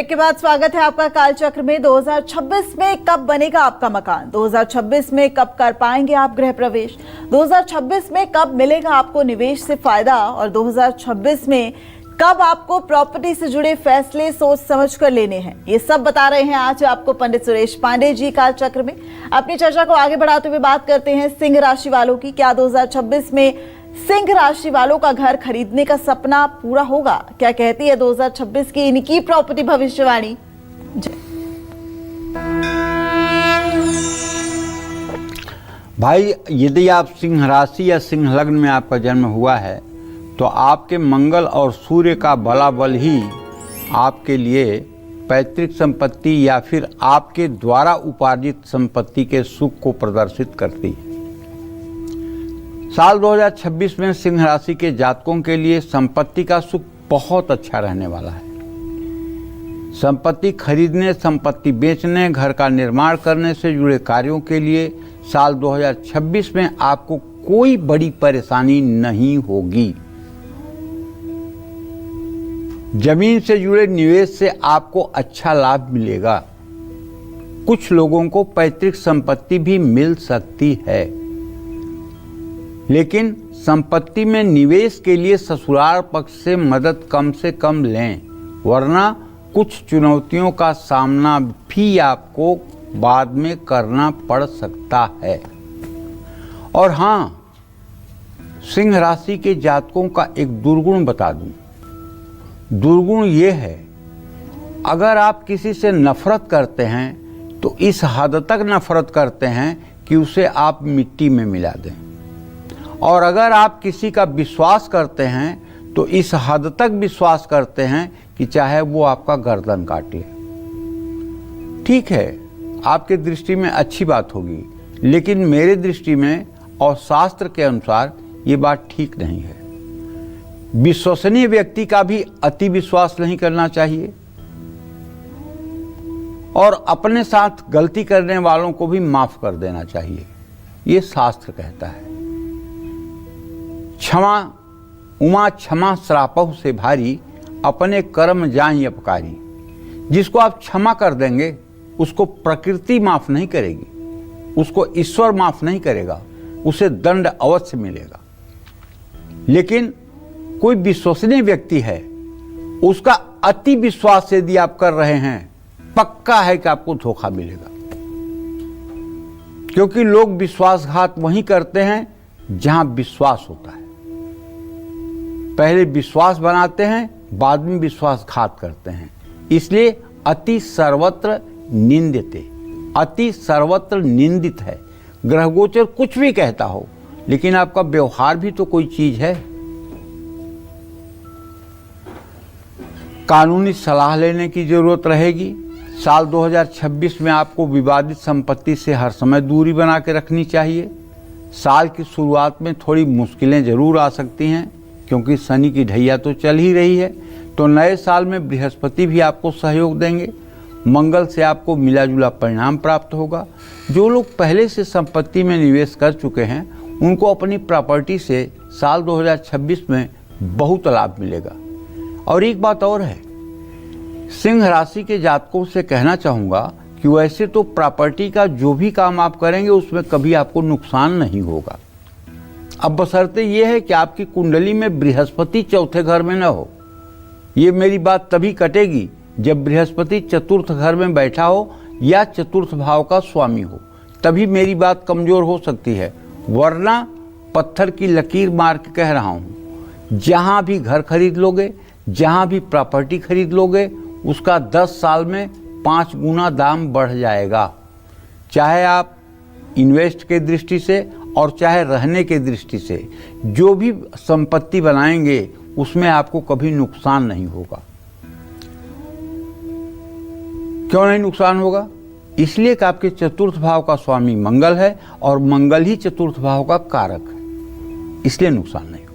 Break के बाद स्वागत है आपका कालचक्र में। 2026 में कब बनेगा आपका मकान? 2026 में कब कर पाएंगे आप गृह प्रवेश? 2026 में कब मिलेगा आपको निवेश से फायदा? और 2026 में कब आपको प्रॉपर्टी से जुड़े फैसले सोच समझ कर लेने हैं? ये सब बता रहे हैं आज आपको पंडित सुरेश पांडे जी कालचक्र में। अपनी चर्चा को आगे बढ़ाते हुए बात करते हैं सिंह राशि वालों की। क्या 2026 में सिंह राशि वालों का घर खरीदने का सपना पूरा होगा? क्या कहती है 2026 की इनकी प्रॉपर्टी भविष्यवाणी? भाई, यदि आप सिंह राशि या सिंह लग्न में आपका जन्म हुआ है तो आपके मंगल और सूर्य का बलाबल ही आपके लिए पैतृक संपत्ति या फिर आपके द्वारा उपार्जित संपत्ति के सुख को प्रदर्शित करती है। साल 2026 में सिंह राशि के जातकों के लिए संपत्ति का सुख बहुत अच्छा रहने वाला है। संपत्ति खरीदने, संपत्ति बेचने, घर का निर्माण करने से जुड़े कार्यों के लिए साल 2026 में आपको कोई बड़ी परेशानी नहीं होगी। जमीन से जुड़े निवेश से आपको अच्छा लाभ मिलेगा। कुछ लोगों को पैतृक संपत्ति भी मिल सकती है, लेकिन संपत्ति में निवेश के लिए ससुराल पक्ष से मदद कम से कम लें, वरना कुछ चुनौतियों का सामना भी आपको बाद में करना पड़ सकता है। और हाँ, सिंह राशि के जातकों का एक दुर्गुण बता दूं। दुर्गुण ये है, अगर आप किसी से नफरत करते हैं तो इस हद तक नफरत करते हैं कि उसे आप मिट्टी में मिला दें, और अगर आप किसी का विश्वास करते हैं तो इस हद तक विश्वास करते हैं कि चाहे वो आपका गर्दन काट ले। ठीक है, आपके दृष्टि में अच्छी बात होगी, लेकिन मेरे दृष्टि में और शास्त्र के अनुसार ये बात ठीक नहीं है। विश्वसनीय व्यक्ति का भी अति विश्वास नहीं करना चाहिए, और अपने साथ गलती करने वालों को भी माफ कर देना चाहिए। ये शास्त्र कहता है। क्षमा उमा क्षमा श्रापहु से भारी, अपने कर्म जाहि अपकारी। जिसको आप क्षमा कर देंगे उसको प्रकृति माफ नहीं करेगी, उसको ईश्वर माफ नहीं करेगा, उसे दंड अवश्य मिलेगा। लेकिन कोई विश्वसनीय व्यक्ति है, उसका अति विश्वास यदि आप कर रहे हैं, पक्का है कि आपको धोखा मिलेगा। क्योंकि लोग विश्वासघात वहीं करते हैं जहां विश्वास होता है। पहले विश्वास बनाते हैं, बाद में विश्वासघात करते हैं। इसलिए अति सर्वत्र निंदिते, अति सर्वत्र निंदित है। ग्रहगोचर कुछ भी कहता हो, लेकिन आपका व्यवहार भी तो कोई चीज है। कानूनी सलाह लेने की जरूरत रहेगी। साल 2026 में आपको विवादित संपत्ति से हर समय दूरी बना के रखनी चाहिए। साल की शुरुआत में थोड़ी मुश्किलें जरूर आ सकती हैं, क्योंकि शनि की ढैया तो चल ही रही है। तो नए साल में बृहस्पति भी आपको सहयोग देंगे। मंगल से आपको मिला जुला परिणाम प्राप्त होगा। जो लोग पहले से संपत्ति में निवेश कर चुके हैं, उनको अपनी प्रॉपर्टी से साल 2026 में बहुत लाभ मिलेगा। और एक बात और है, सिंह राशि के जातकों से कहना चाहूँगा कि वैसे तो प्रॉपर्टी का जो भी काम आप करेंगे उसमें कभी आपको नुकसान नहीं होगा। अब बशर्ते ये है कि आपकी कुंडली में बृहस्पति चौथे घर में न हो। ये मेरी बात तभी कटेगी जब बृहस्पति चतुर्थ घर में बैठा हो या चतुर्थ भाव का स्वामी हो, तभी मेरी बात कमजोर हो सकती है। वरना पत्थर की लकीर मार के कह रहा हूँ, जहाँ भी घर खरीद लोगे, जहाँ भी प्रॉपर्टी खरीद लोगे, उसका 10 साल में 5 गुना दाम बढ़ जाएगा। चाहे आप इन्वेस्ट के दृष्टि से और चाहे रहने के दृष्टि से, जो भी संपत्ति बनाएंगे उसमें आपको कभी नुकसान नहीं होगा। क्यों नहीं नुकसान होगा? इसलिए कि आपके चतुर्थ भाव का स्वामी मंगल है, और मंगल ही चतुर्थ भाव का कारक है, इसलिए नुकसान नहीं होगा।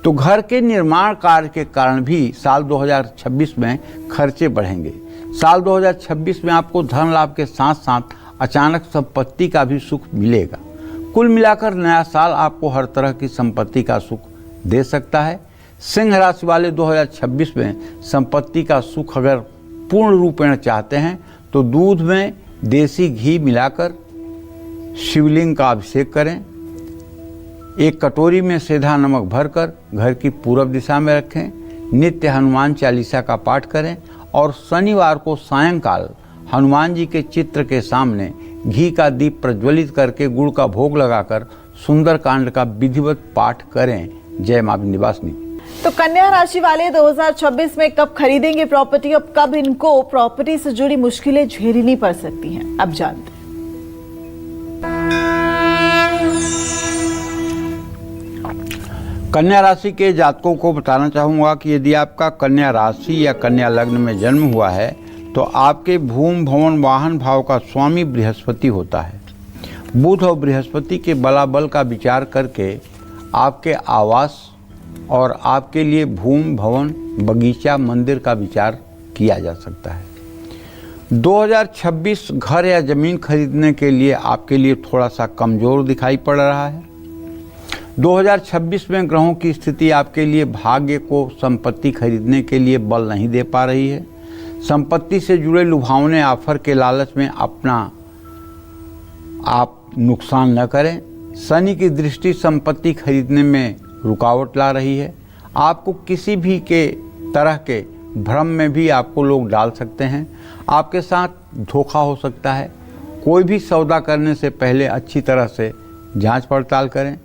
तो घर के निर्माण कार्य के कारण भी साल 2026 में खर्चे बढ़ेंगे। साल 2026 में आपको धन लाभ के साथ साथ अचानक संपत्ति का भी सुख मिलेगा। कुल मिलाकर नया साल आपको हर तरह की संपत्ति का सुख दे सकता है। सिंह राशि वाले 2026 में संपत्ति का सुख अगर पूर्ण रूपेण चाहते हैं तो दूध में देसी घी मिलाकर शिवलिंग का अभिषेक करें। एक कटोरी में सेंधा नमक भरकर घर की पूर्व दिशा में रखें। नित्य हनुमान चालीसा का पाठ करें और शनिवार को सायंकाल हनुमान जी के चित्र के सामने घी का दीप प्रज्वलित करके गुड़ का भोग लगाकर सुंदरकांड का विधिवत पाठ करें। जय मां विंध्यवासिनी। तो कन्या राशि वाले 2026 में कब खरीदेंगे प्रॉपर्टी, अब कब इनको प्रॉपर्टी से जुड़ी मुश्किलें झेलनी पड़ सकती हैं, अब जानते हैं। कन्या राशि के जातकों को बताना चाहूँगा कि यदि आपका कन्या राशि या कन्या लग्न में जन्म हुआ है तो आपके भूमि भवन वाहन भाव का स्वामी बृहस्पति होता है। बुध और बृहस्पति के बलाबल का विचार करके आपके आवास और आपके लिए भूमि भवन बगीचा मंदिर का विचार किया जा सकता है। 2026 घर या ज़मीन खरीदने के लिए आपके लिए थोड़ा सा कमज़ोर दिखाई पड़ रहा है। 2026 में ग्रहों की स्थिति आपके लिए भाग्य को संपत्ति खरीदने के लिए बल नहीं दे पा रही है। संपत्ति से जुड़े लुभावने ऑफर के लालच में अपना आप नुकसान न करें। शनि की दृष्टि संपत्ति खरीदने में रुकावट ला रही है। आपको किसी भी के तरह के भ्रम में भी आपको लोग डाल सकते हैं। आपके साथ धोखा हो सकता है। कोई भी सौदा करने से पहले अच्छी तरह से जांच पड़ताल करें।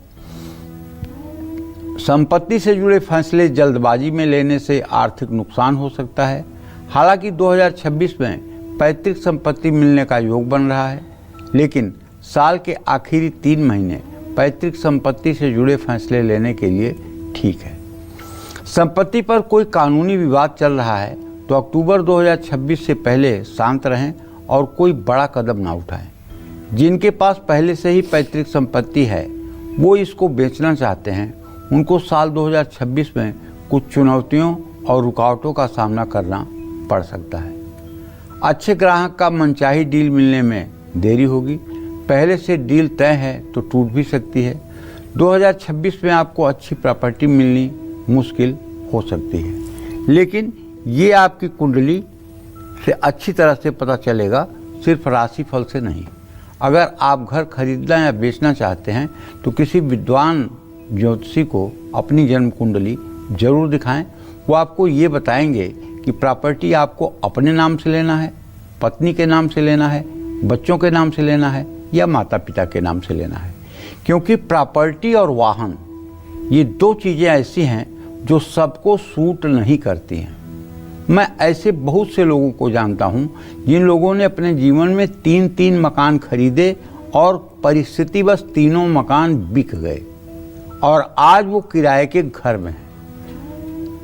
संपत्ति से जुड़े फैसले जल्दबाजी में लेने से आर्थिक नुकसान हो सकता है। हालांकि 2026 में पैतृक संपत्ति मिलने का योग बन रहा है, लेकिन साल के आखिरी 3 महीने पैतृक संपत्ति से जुड़े फैसले लेने के लिए ठीक है। संपत्ति पर कोई कानूनी विवाद चल रहा है तो अक्टूबर 2026 से पहले शांत रहें और कोई बड़ा कदम ना उठाएं। जिनके पास पहले से ही पैतृक संपत्ति है वो इसको बेचना चाहते हैं, उनको साल 2026 में कुछ चुनौतियों और रुकावटों का सामना करना पड़ सकता है। अच्छे ग्राहक का मनचाही डील मिलने में देरी होगी। पहले से डील तय है तो टूट भी सकती है। 2026 में आपको अच्छी प्रॉपर्टी मिलनी मुश्किल हो सकती है, लेकिन ये आपकी कुंडली से अच्छी तरह से पता चलेगा, सिर्फ राशिफल से नहीं। अगर आप घर खरीदना या बेचना चाहते हैं तो किसी विद्वान ज्योतिषी को अपनी जन्म कुंडली जरूर दिखाएं। वो आपको ये बताएंगे कि प्रॉपर्टी आपको अपने नाम से लेना है, पत्नी के नाम से लेना है, बच्चों के नाम से लेना है या माता पिता के नाम से लेना है। क्योंकि प्रॉपर्टी और वाहन ये 2 चीज़ें ऐसी हैं जो सबको सूट नहीं करती हैं। मैं ऐसे बहुत से लोगों को जानता हूँ जिन लोगों ने अपने जीवन में 3-3 मकान खरीदे और परिस्थितिवश तीनों मकान बिक गए और आज वो किराए के घर में हैं।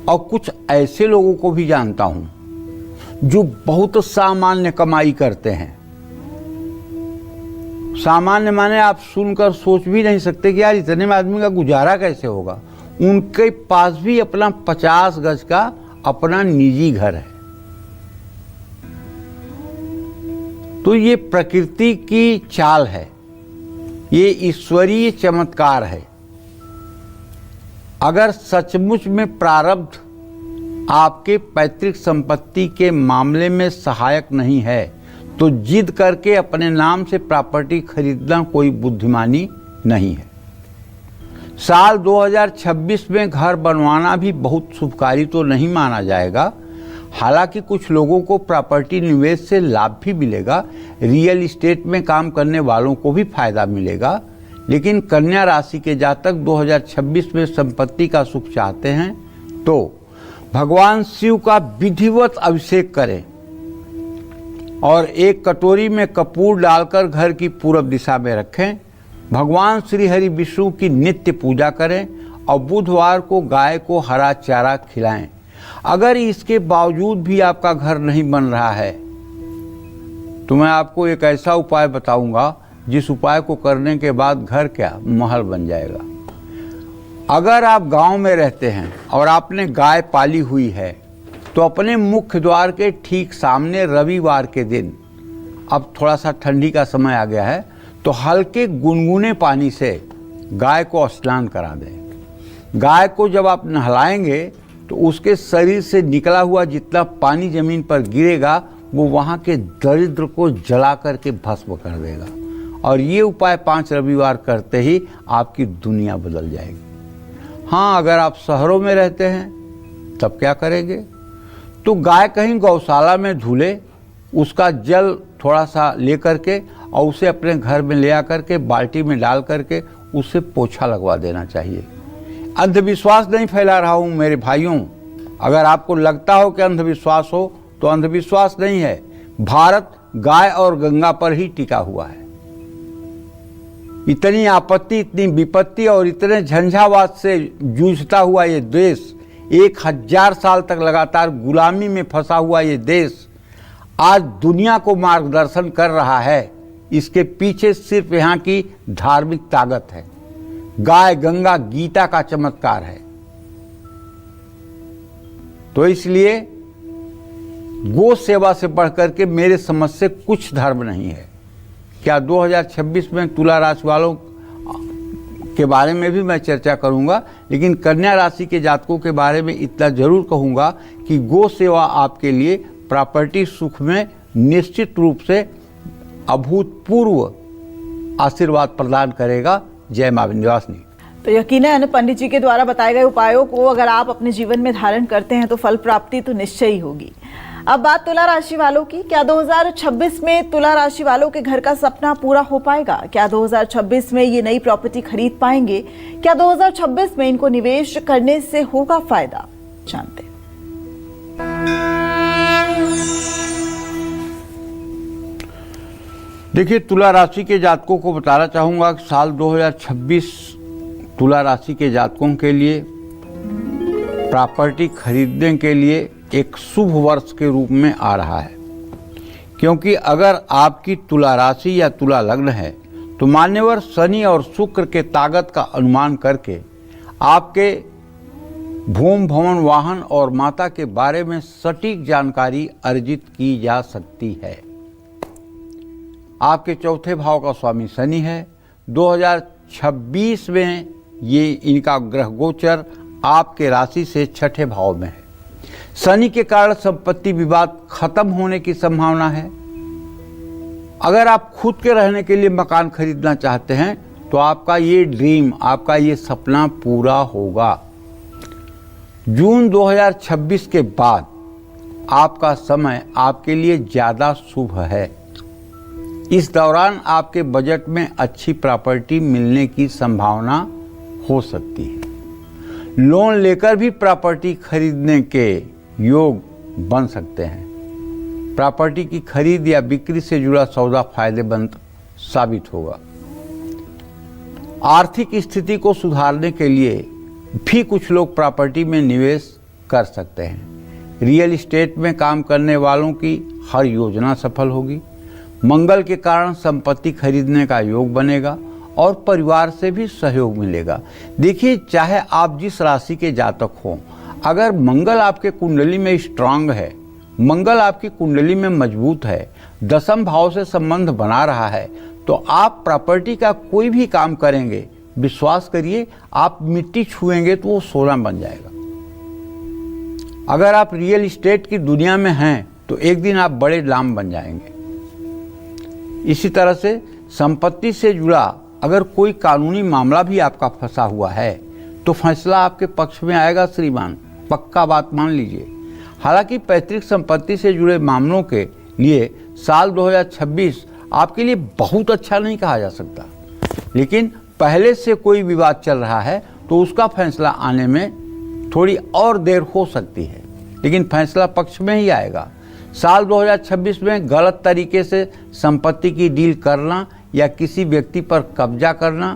और कुछ ऐसे लोगों को भी जानता हूँ जो बहुत सामान्य कमाई करते हैं। सामान्य माने आप सुनकर सोच भी नहीं सकते कि यार इतने में आदमी का गुजारा कैसे होगा। उनके पास भी अपना 50 गज का अपना निजी घर है। तो ये प्रकृति की चाल है, ये ईश्वरीय चमत्कार है। अगर सचमुच में प्रारब्ध आपके पैतृक संपत्ति के मामले में सहायक नहीं है तो जिद करके अपने नाम से प्रॉपर्टी खरीदना कोई बुद्धिमानी नहीं है। साल 2026 में घर बनवाना भी बहुत शुभकारी तो नहीं माना जाएगा। हालांकि कुछ लोगों को प्रॉपर्टी निवेश से लाभ भी मिलेगा, रियल एस्टेट में काम करने वालों को भी फायदा मिलेगा। लेकिन कन्या राशि के जातक 2026 में संपत्ति का सुख चाहते हैं तो भगवान शिव का विधिवत अभिषेक करें और एक कटोरी में कपूर डालकर घर की पूर्व दिशा में रखें। भगवान श्री हरि विष्णु की नित्य पूजा करें और बुधवार को गाय को हरा चारा खिलाएं। अगर इसके बावजूद भी आपका घर नहीं बन रहा है तो मैं आपको एक ऐसा उपाय बताऊंगा जिस उपाय को करने के बाद घर क्या महल बन जाएगा। अगर आप गांव में रहते हैं और आपने गाय पाली हुई है तो अपने मुख्य द्वार के ठीक सामने रविवार के दिन, अब थोड़ा सा ठंडी का समय आ गया है, तो हल्के गुनगुने पानी से गाय को स्नान करा दें। गाय को जब आप नहलाएंगे तो तो उसके शरीर से निकला हुआ जितना पानी जमीन पर गिरेगा वो वहाँ के दरिद्र को जला करके भस्म कर देगा। और ये उपाय 5 रविवार करते ही आपकी दुनिया बदल जाएगी। हाँ, अगर आप शहरों में रहते हैं तब क्या करेंगे? तो गाय कहीं गौशाला में धुले, उसका जल थोड़ा सा ले करके और उसे अपने घर में ले आकर के बाल्टी में डाल करके उसे पोछा लगवा देना चाहिए। अंधविश्वास नहीं फैला रहा हूँ मेरे भाइयों। अगर आपको लगता हो कि अंधविश्वास हो तो अंधविश्वास नहीं है। भारत गाय और गंगा पर ही टिका हुआ है। इतनी आपत्ति, इतनी विपत्ति और इतने झंझावात से जूझता हुआ ये देश, 1000 साल तक लगातार गुलामी में फंसा हुआ ये देश आज दुनिया को मार्गदर्शन कर रहा है। इसके पीछे सिर्फ यहाँ की धार्मिक ताकत है। गाय, गंगा, गीता का चमत्कार है। तो इसलिए गो सेवा से बढ़कर के मेरे समझ से कुछ धर्म नहीं है। क्या 2026 में तुला राशि वालों के बारे में भी मैं चर्चा करूंगा, लेकिन कन्या राशि के जातकों के बारे में इतना जरूर कहूंगा कि गो सेवा आपके लिए प्रॉपर्टी सुख में निश्चित रूप से अभूतपूर्व आशीर्वाद प्रदान करेगा। जय मां विंध्यवासिनी। तो यकीनन पंडित जी के द्वारा बताए गए उपायों को अगर आप अपने जीवन में धारण करते हैं तो फल प्राप्ति तो निश्चय ही होगी। अब बात तुला राशि वालों की। क्या 2026 में तुला राशि वालों के घर का सपना पूरा हो पाएगा? क्या 2026 में ये नई प्रॉपर्टी खरीद पाएंगे? क्या 2026 में इनको निवेश करने से होगा फायदा? जानते हैं। देखिए, तुला राशि के जातकों को बताना चाहूंगा कि साल 2026 तुला राशि के जातकों के लिए प्रॉपर्टी खरीदने के लिए एक शुभ वर्ष के रूप में आ रहा है। क्योंकि अगर आपकी तुला राशि या तुला लग्न है तो मान्यवर शनि और शुक्र के ताकत का अनुमान करके आपके भूमि, भवन, वाहन और माता के बारे में सटीक जानकारी अर्जित की जा सकती है। आपके चौथे भाव का स्वामी शनि है। 2026 में ये इनका ग्रह गोचर आपके राशि से छठे भाव में है। शनि के कारण संपत्ति विवाद खत्म होने की संभावना है। अगर आप खुद के रहने के लिए मकान खरीदना चाहते हैं तो आपका ये ड्रीम, आपका ये सपना पूरा होगा। जून 2026 के बाद आपका समय आपके लिए ज़्यादा शुभ है। इस दौरान आपके बजट में अच्छी प्रॉपर्टी मिलने की संभावना हो सकती है। लोन लेकर भी प्रॉपर्टी खरीदने के योग बन सकते हैं। प्रॉपर्टी की खरीद या बिक्री से जुड़ा सौदा फायदेमंद साबित होगा। आर्थिक स्थिति को सुधारने के लिए भी कुछ लोग प्रॉपर्टी में निवेश कर सकते हैं। रियल एस्टेट में काम करने वालों की हर योजना सफल होगी। मंगल के कारण संपत्ति खरीदने का योग बनेगा और परिवार से भी सहयोग मिलेगा। देखिए, चाहे आप जिस राशि के जातक हों, अगर मंगल आपके कुंडली में स्ट्रांग है, मंगल आपकी कुंडली में मजबूत है, दशम भाव से संबंध बना रहा है, तो आप प्रॉपर्टी का कोई भी काम करेंगे, विश्वास करिए, आप मिट्टी छुएंगे तो वो सोना बन जाएगा। अगर आप रियल एस्टेट की दुनिया में हैं तो एक दिन आप बड़े नाम बन जाएंगे। इसी तरह से संपत्ति से जुड़ा अगर कोई कानूनी मामला भी आपका फंसा हुआ है तो फैसला आपके पक्ष में आएगा श्रीमान, पक्का बात मान लीजिए। हालांकि पैतृक संपत्ति से जुड़े मामलों के लिए साल 2026 आपके लिए बहुत अच्छा नहीं कहा जा सकता, लेकिन पहले से कोई विवाद चल रहा है तो उसका फैसला आने में थोड़ी और देर हो सकती है, लेकिन फैसला पक्ष में ही आएगा। साल 2026 में गलत तरीके से संपत्ति की डील करना या किसी व्यक्ति पर कब्जा करना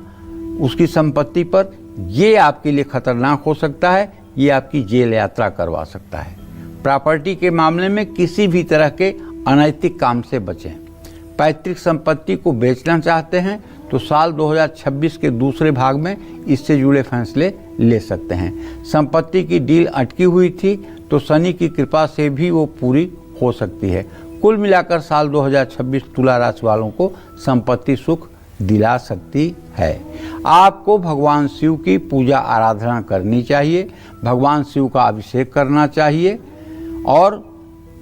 उसकी संपत्ति पर, ये आपके लिए खतरनाक हो सकता है। ये आपकी जेल यात्रा करवा सकता है। प्रॉपर्टी के मामले में किसी भी तरह के अनैतिक काम से बचें। पैतृक संपत्ति को बेचना चाहते हैं तो साल 2026 के दूसरे भाग में इससे जुड़े फैसले ले सकते हैं। संपत्ति की डील अटकी हुई थी तो शनि की कृपा से भी वो पूरी हो सकती है। कुल मिलाकर साल 2026 तुला राशि वालों को संपत्ति सुख दिला सकती है। आपको भगवान शिव की पूजा आराधना करनी चाहिए, भगवान शिव का अभिषेक करना चाहिए और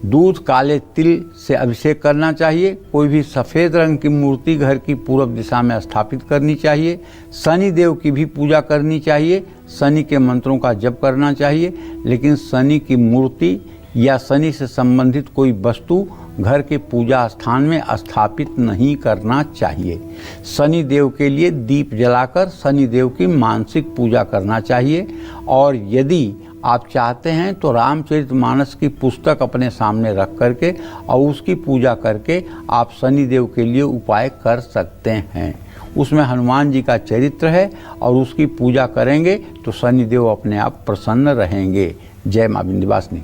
दूध काले तिल से अभिषेक करना चाहिए। कोई भी सफ़ेद रंग की मूर्ति घर की पूर्व दिशा में स्थापित करनी चाहिए। शनि देव की भी पूजा करनी चाहिए, शनि के मंत्रों का जप करना चाहिए, लेकिन शनि की मूर्ति या शनि से संबंधित कोई वस्तु घर के पूजा स्थान में स्थापित नहीं करना चाहिए। शनि देव के लिए दीप जलाकर शनि देव की मानसिक पूजा करना चाहिए। और यदि आप चाहते हैं तो रामचरितमानस की पुस्तक अपने सामने रख करके और उसकी पूजा करके आप शनि देव के लिए उपाय कर सकते हैं। उसमें हनुमान जी का चरित्र है और उसकी पूजा करेंगे तो शनि देव अपने आप प्रसन्न रहेंगे। जय मां विंध्यवासिनी।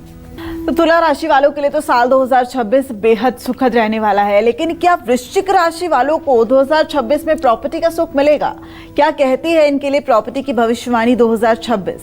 तो तुला राशि वालों के लिए तो साल 2026 बेहद सुखद रहने वाला है, लेकिन क्या वृश्चिक राशि वालों को 2026 में प्रॉपर्टी का सुख मिलेगा? क्या कहती है इनके लिए प्रॉपर्टी की भविष्यवाणी 2026?